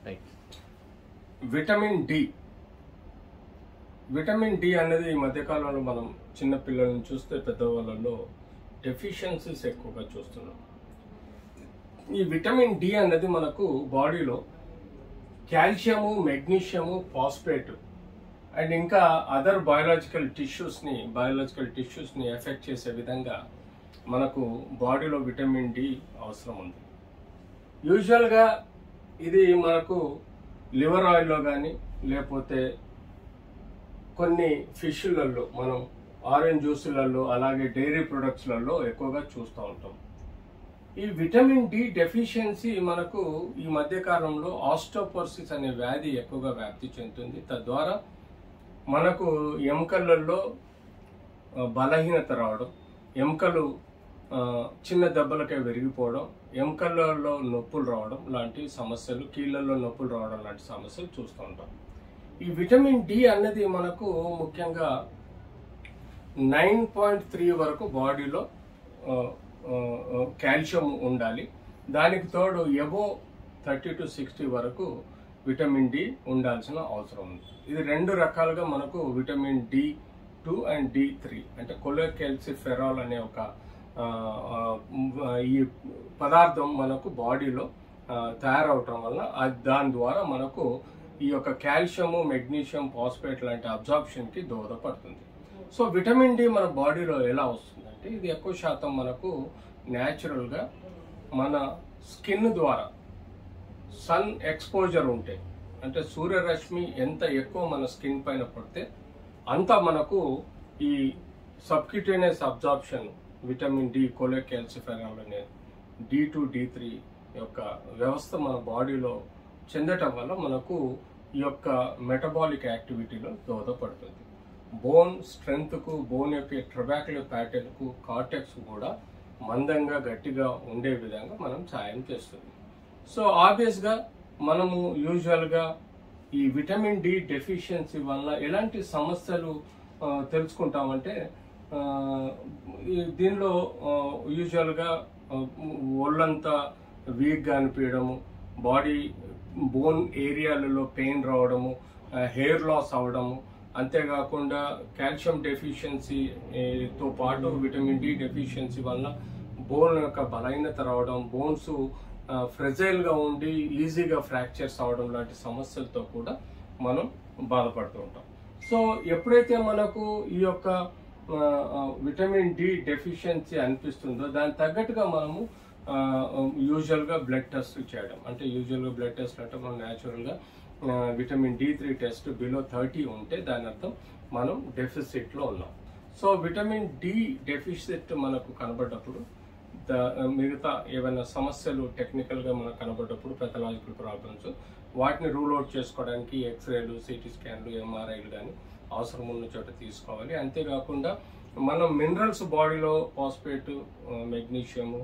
Right. Vitamin D అనేది ఈ మధ్యకాలంలో మనం చిన్న పిల్లలను చూస్తే పెద్దవాళ్ళలో డెఫిషియన్సీస్ ఎక్కువగా చూస్తున్నాం. ఈ విటమిన్ డి అనేది మనకు బాడీలో కాల్షియము, మెగ్నీషియము, ఫాస్ఫేట్ అండ్ ఇంకా అదర్ బయాలజికల్ టిష్యూస్ని ఎఫెక్ట్ చేసే విధంగా మనకు బాడీలో విటమిన్ డి అవసరం ఉంది. యూజువల్గా ఇది మనకు లివర్ ఆయిల్లో కానీ లేకపోతే కొన్ని ఫిష్లలో, మనం ఆరెంజ్ జ్యూసులలో, అలాగే డైరీ ప్రొడక్ట్స్లలో ఎక్కువగా చూస్తూ ఉంటాం. ఈ విటమిన్ డి డెఫిషియన్సీ మనకు ఈ మధ్యకాలంలో ఆస్టోపోరోసిస్ అనే వ్యాధి ఎక్కువగా వ్యాప్తి చెందుతుంది. తద్వారా మనకు ఎముకలలో బలహీనత రావడం, ఎముకలు చిన్న దెబ్బలకే విరిగిపోవడం, ఎముకలలో నొప్పులు రావడం లాంటి సమస్యలు, కీళ్ళల్లో నొప్పులు రావడం లాంటి సమస్యలు చూస్తూ ఉంటాం. ఈ విటమిన్ డి అన్నది మనకు ముఖ్యంగా 9.3 వరకు బాడీలో కాల్షియం ఉండాలి. దానికి తోడు ఎబో 30 to 60 వరకు విటమిన్ డి ఉండాల్సిన అవసరం ఉంది. ఇది రెండు రకాలుగా మనకు విటమిన్ D2 అండ్ D3 అంటే కొలెకాల్సిఫెరాల్ అనే ఒక ఈ పదార్థం మనకు బాడీలో తయారవటం వల్ల దాని ద్వారా మనకు ఈ యొక్క కాల్షియము, మెగ్నీషియం, ఫాస్ఫేట్ లాంటి అబ్జార్ప్షన్కి దోహదపడుతుంది. సో విటమిన్ డి మన బాడీలో ఎలా వస్తుందంటే ఇది ఎక్కువ శాతం మనకు న్యాచురల్గా మన స్కిన్ ద్వారా సన్ ఎక్స్పోజర్ ఉంటే, అంటే సూర్యరశ్మి ఎంత ఎక్కువ మన స్కిన్ పైన పడితే అంత మనకు ఈ సబ్క్యూటేనియస్ అబ్జార్ప్షన్ విటమిన్ డి, కొలెకాల్సిఫెరాల్ అనే D2, D3 యొక్క వ్యవస్థ మన బాడీలో చెందటం వల్ల మనకు ఈ యొక్క మెటబాలిక్ యాక్టివిటీలో దోహదపడుతుంది. బోన్ స్ట్రెంగ్త్కు, బోన్ యొక్క ట్రబాక్యులర్ ప్యాటర్న్కు, కార్టెక్స్ కూడా మందంగా గట్టిగా ఉండే విధంగా మనం సాయం చేస్తుంది. సో ఆబ్వియస్గా మనము యూజువల్గా ఈ విటమిన్ డి డెఫిషియన్సీ వల్ల ఎలాంటి సమస్యలు తెలుసుకుంటామంటే దీనిలో యూజువల్గా ఒళ్ళంతా వీక్గా అనిపించడము, బాడీ బోన్ ఏరియాలలో పెయిన్ రావడము, హెయిర్ లాస్ అవడము, అంతేకాకుండా కాల్షియం డెఫిషియన్సీతో పాటు విటమిన్ డి డెఫిషియన్సీ వల్ల బోన్ యొక్క బలహీనత రావడం, బోన్స్ ఫ్రెజైల్గా ఉండి ఈజీగా ఫ్రాక్చర్స్ అవడం లాంటి సమస్యలతో కూడా మనం బాధపడుతూ ఉంటాం. సో ఎప్పుడైతే మనకు ఈ యొక్క విటమిన్ డి డెఫిషియన్సీ అనిపిస్తుందో దానికి తగ్గట్టుగా మనము యూజువల్గా బ్లడ్ టెస్ట్ చేయడం, అంటే యూజువల్గా బ్లడ్ టెస్ట్ అంటే మనం న్యాచురల్గా విటమిన్ D3 టెస్ట్ బిలో 30 ఉంటే దాని అర్థం మనం డెఫిసిట్లో ఉన్నాం. సో విటమిన్ డి డెఫిసిట్ మనకు కనబడ్డప్పుడు మిగతా ఏమైనా సమస్యలు టెక్నికల్గా మనకు కనబడ్డప్పుడు పెథలాజికల్ ప్రాబ్లమ్స్ వాటిని రూల్ అవుట్ చేసుకోవడానికి ఎక్స్రేలు, సిటీ స్కాన్లు, ఎంఆర్ఐలు కానీ అవసరం ఉన్న చోట తీసుకోవాలి. అంతేకాకుండా మనం మినరల్స్ బాడీలో ఫాస్ఫేట్, మెగ్నీషియము,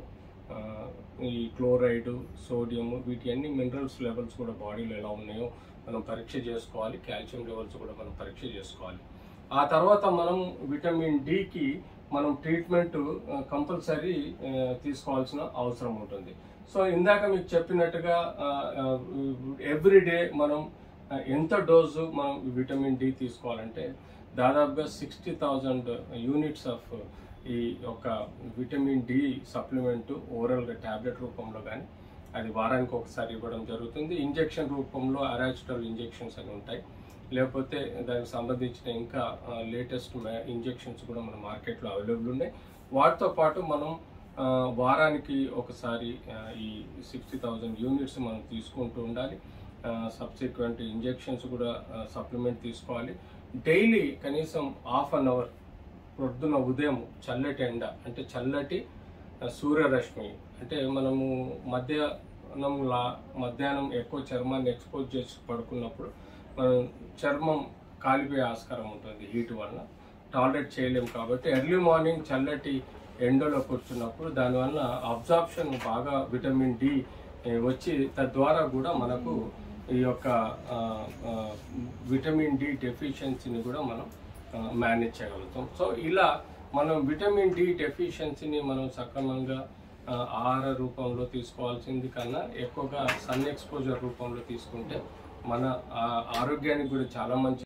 ఈ క్లోరైడ్, సోడియం వీటి అన్ని మినరల్స్ లెవెల్స్ కూడా బాడీలో ఎలా ఉన్నాయో మనం పరీక్ష చేసుకోవాలి. కాల్షియం లెవెల్స్ కూడా మనం పరీక్ష చేసుకోవాలి. ఆ తర్వాత మనం విటమిన్ డికి మనం ట్రీట్మెంట్ కంపల్సరీ తీసుకోవాల్సిన అవసరం ఉంటుంది. సో ఇందాక మీకు చెప్పినట్టుగా ఎవ్రీడే మనం ఎంత డోసు మనం విటమిన్ డి తీసుకోవాలంటే దాదాపుగా 60,000 యూనిట్స్ ఆఫ్ ఈ యొక్క విటమిన్ డి సప్లిమెంట్ ఓరల్గా ట్యాబ్లెట్ రూపంలో కానీ అది వారానికి ఒకసారి ఇవ్వడం జరుగుతుంది. ఇంజెక్షన్ రూపంలో అరాచిటల్ ఇంజెక్షన్స్ అని ఉంటాయి, లేకపోతే దానికి సంబంధించిన ఇంకా లేటెస్ట్ ఇంజెక్షన్స్ కూడా మన మార్కెట్లో అవైలబుల్ ఉన్నాయి. వాటితో పాటు మనం వారానికి ఒకసారి ఈ 60,000 యూనిట్స్ మనం తీసుకుంటూ ఉండాలి. సబ్సిక్వెంట్ ఇంజెక్షన్స్ కూడా సప్లిమెంట్ తీసుకోవాలి. డైలీ కనీసం హాఫ్ అన్ అవర్ పొద్దున ఉదయం చల్లటి ఎండ, అంటే చల్లటి సూర్యరశ్మి, అంటే మనము మధ్యాహ్నం ఎక్కువ చర్మాన్ని ఎక్స్పోజ్ చేసి పడుకున్నప్పుడు మనం చర్మం కాలిపోయే ఆస్కారం ఉంటుంది హీట్ వల్ల, టాలరేట్ చేయలేము. కాబట్టి ఎర్లీ మార్నింగ్ చల్లటి ఎండలో కూర్చున్నప్పుడు దానివల్ల అబ్జార్ప్షన్ బాగా విటమిన్ డి వచ్చి తద్వారా కూడా మనకు ఈ యొక్క విటమిన్ డి డెఫిషియన్సీని కూడా మనం మేనేజ్ చేయగలుగుతాం. సో ఇలా మనం విటమిన్ డి డెఫిషియన్సీని మనం సక్రమంగా ఆహార రూపంలో తీసుకోవాల్సింది కన్నా ఎక్కువగా సన్ ఎక్స్పోజర్ రూపంలో తీసుకుంటే మన ఆరోగ్యానికి కూడా చాలా మంచి